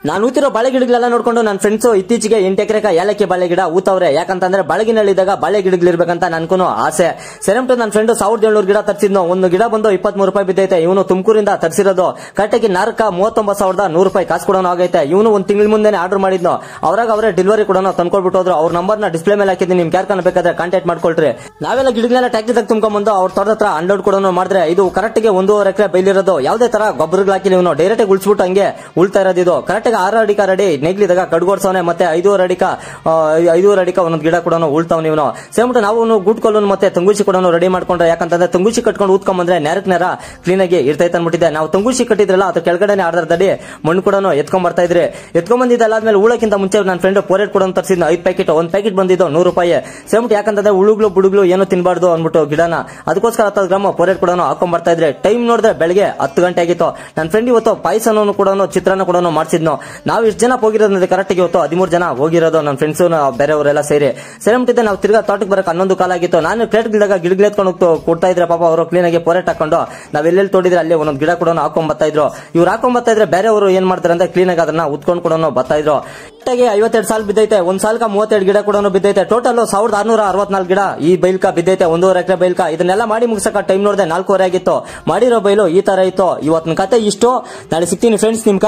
ನಾನು ಊತಿರೋ ಬಾಳೆ ಗಿಡಗಳೆಲ್ಲ ನೋಡ್ಕೊಂಡು ನನ್ನ ಫ್ರೆಂಡ್ಸ್ ಇತ್ತೀಚೆಗೆ 8 ಎಕರೆ ಏಲಕ್ಕಿ ಬಾಳೆ ಗಿಡ ಊತವ್ರೆ. ಯಾಕಂತಂದ್ರೆ ಬಾಳೆಗಿನಲ್ಲಿದ್ದಾಗ ಬಾಳೆ ಗಿಡಗಳಿರ್ಬೇಕಂತ ನನ್ಕೂನು ಆಸೆ. ಸೆರೆಂಟು ನನ್ನ ಫ್ರೆಂಡ್ 1700 ಗಿಡ ತರಿಸಿದ್ನು. ಒಂದು ಗಿಡ ಬಂದು 23 ರೂಪಾಯಿ ಬಿದ್ದೈತೆ. ಇವನು ತುಮಕೂರಿಂದ ತರಿಸಿರೋದು. ಕರೆಕ್ಟಾಗಿ ನಾರ್ಕ 39,100 ರೂಪಾಯಿ ಕಾಸು ಕೊಡೋನು ಆಗೈತೆ. ಇವನು ಒಂದು ತಿಂಗಳ ಮುಂದೆ ಆರ್ಡರ್ ಮಾಡಿದ್ನು. ಅವರಾಗ ಅವರೇ ಡೆಲಿವರಿ ಕೂಡ ತಂದ್ಕೊಳ್ಬಿಟ್ಟು ಹೋದ್ರು. ಅವ್ರ ನಂಬರ್ನ ಡಿಸ್ಪ್ಲೇ ಮೇಲೆ ಹಾಕಿದ್ದೀನಿ, ನಿಮ್ಗೆ ಯಾರು ಬೇಕಾದ್ರೆ ಕಾಂಟ್ಯಾಕ್ಟ್ ಮಾಡ್ಕೊಳ್ರಿ. ನಾವೆಲ್ಲ ಗಿಡಗಳೆಲ್ಲ ಟ್ಯಾಕ್ಟಿದಾಗ ತುಂಬ್ಕೊಂಡ್ಬಂದು ಅವ್ರ ತೋಟದ ಹತ್ರ ಅನ್ಲೋಡ್ ಕೂಡ ಮಾಡಿದ್ರೆ ಇದು ಕರೆಕ್ಟ್ಗೆ 1.5 ಎಕರೆ ಬೈಲಿರೋದು. ಯಾವುದೇ ತರ ಗೊಬ್ಬರಗಳು ಹಾಕಿಲ್ಲ ಇವನು, ಡೈರೆಕ್ಟ್ ಆಗಿ ಉಳಿಸ್ಬಿಟ್ಟು ಹಂಗೆ ಉಳ್ತಾ ಇರೋದು. ಇದು ಕರೆಕ್ಟಾಗಿ 6 ಅಡಿ ಕರಡಿ ನೆಗ್ಲಿದಾಗ ಕಡ್ಗೋಡ್ಸವನೆ. ಮತ್ತೆ 5 ಅಡಿಕ ಒಂದೊಂದು ಗಿಡ ಕೂಡ ಉಳ್ತಾವ್. ನೀವು ಸೇಮ್ಬಿಟ್ಟು ನಾವು ಗುಡ್ಕೊಲ್ಲೂ ಮತ್ತೆ ತಂಗುಸಿ ಕೂಡ ರೆಡಿ ಮಾಡ್ಕೊಂಡ್ರೆ, ಯಾಕಂತಂದ್ರೆ ತಂಗುಸಿ ಕಟ್ಕೊಂಡು ಊದ್ಕೊಂಡ್ಬಂದ್ರೆ ನೆರಕ್ ನೆರ ಕ್ಲೀನ್ ಆಗಿ ಇರ್ತೈತೆ ಅನ್ಬಿಟ್ಟಿದೆ. ನಾವು ತಂಗುಸಿ ಕಟ್ಟಿದ್ರಲ್ಲ ಅದ್ರ ಕೆಳಗಡೆ ಅರ್ಧದಡಿ ಮಣ್ಣು ಕೂಡ ಎತ್ಕೊಂಡ್ ಬರ್ತಾ ಇದ್ರಿ. ಎತ್ಕೊಂಡ್ ಬಂದಿದ್ದಾದ್ಮೇಲೆ ಉಳಕ್ಕಿಂತ ಮುಂಚೆ ನನ್ನ ಫ್ರೆಂಡ್ ಪೋರೆಟ್ ಕೂಡ ತರಿಸಿದ್ನ 5 ಪ್ಯಾಕೆಟ್. ಒಂದು ಪ್ಯಾಕೆಟ್ ಬಂದಿದ್ದು 100 ರೂಪಾಯಿ. ಸೇಮ್ಬಿಟ್ಟು ಯಾಕಂತಂದ್ರೆ ಉಳುಗ್ಲು ಬುಡುಗ್ಲು ಏನು ತಿನ್ಬಾರ್ದು ಅನ್ಬಿಟ್ಟು ಗಿಡನ ಅದಕ್ಕೋಸ್ಕರ 10 ಗ್ರಾಮ್ ಪೋರೆಟ್ ಕೂಡ ಹಾಕೊಂಡ್ ಬರ್ತಾ ಇದ್ರೆ. ಟೈಮ್ ನೋಡಿದ್ರೆ ಬೆಳಗ್ಗೆ 10 ಗಂಟೆ ಆಗಿತ್ತು. ನನ್ನ ಫ್ರೆಂಡ್ ಇವತ್ತು ಪಾಯಸನೂ ಕೂಡ ಚಿತ್ರಾನ್ನ ಕೂಡ ಮಾಡ್ಸಿದ್ನು. ನಾವು ಇಷ್ಟು ಜನ ಹೋಗಿರೋದ್ರೆ ಕರೆಕ್ಟ್ ಇವತ್ತು 13 ಜನ ಹೋಗಿರೋದು. ನನ್ನ ಫ್ರೆಂಡ್ಸ್ ಬೇರೆಯವರೆಲ್ಲ ಸೇರಿ ಸೆರೆಮಟ್ಟಿದ್ದೆ. ನಾವು ತಿರ್ಗಾ ತೋಟಕ್ಕೆ ಬರಕ್ಕೆ 11 ಕಾಲ ಆಗಿತ್ತು. ನಾನು ಪ್ಲೇಟ್ಗಳಿದಾಗ ಗಿಡಗಳು ಎತ್ಕೊಂಡು ಕೊಡ್ತಾ ಇದ್ರೆ ಪಾಪ ಅವರು ಕ್ಲೀನ್ ಆಗಿ ಪೋರೆಟ್ ಹಾಕೊಂಡು ನಾವೆಲ್ಲೆಲ್ಲಿ ತೋಡಿದ್ರೆ ಅಲ್ಲಿ ಒಂದೊಂದು ಗಿಡ ಕೂಡ ಹಾಕೊಂಡ್ ಬರ್ತಾ ಇದ್ರು. ಇವ್ರು ಹಾಕೊಂಡ್ ಬರ್ತಾ ಇದ್ರೆ ಬೇರೆಯವರು ಏನ್ ಮಾಡ್ತಾರೆ ಅಂದ್ರೆ ಕ್ಲೀನ್ ಆಗಿ ಅದನ್ನ ಉತ್ಕೊಂಡು ಕೂಡ ಬರ್ತಾ ಇದ್ರು. ಕರೆಕ್ಟಾಗಿ 52 ಸಾಲ್ ಬಿದ್ದೈತೆ. ಒಂದ್ ಸಾಲ್ಕ 37 ಗಿಡ ಕೂಡ ಬಿದ್ದೈತೆ. ಟೋಟಲ್ 1664 ಗಿಡ ಈ ಬೈಲ್ಕ ಬಿದ್ದೈತೆ. 1.5 ಎಕರೆ ಬೈಲ್ಕ. ಇದನ್ನೆಲ್ಲ ಮಾಡಿ ಮುಗಿಸಕ ಟೈಮ್ ನೋಡಿದೆ 4:15 ಆಗಿತ್ತು. ಮಾಡಿರೋ ಬೈಲು ಈ ತರ ಇತ್ತು. ಇವತ್ತಿನ ಕತೆ ಇಷ್ಟು. ನಾಳೆ ಸಿಗ್ತೀನಿ ಫ್ರೆಂಡ್ಸ್ ನಿಮ್ಕ.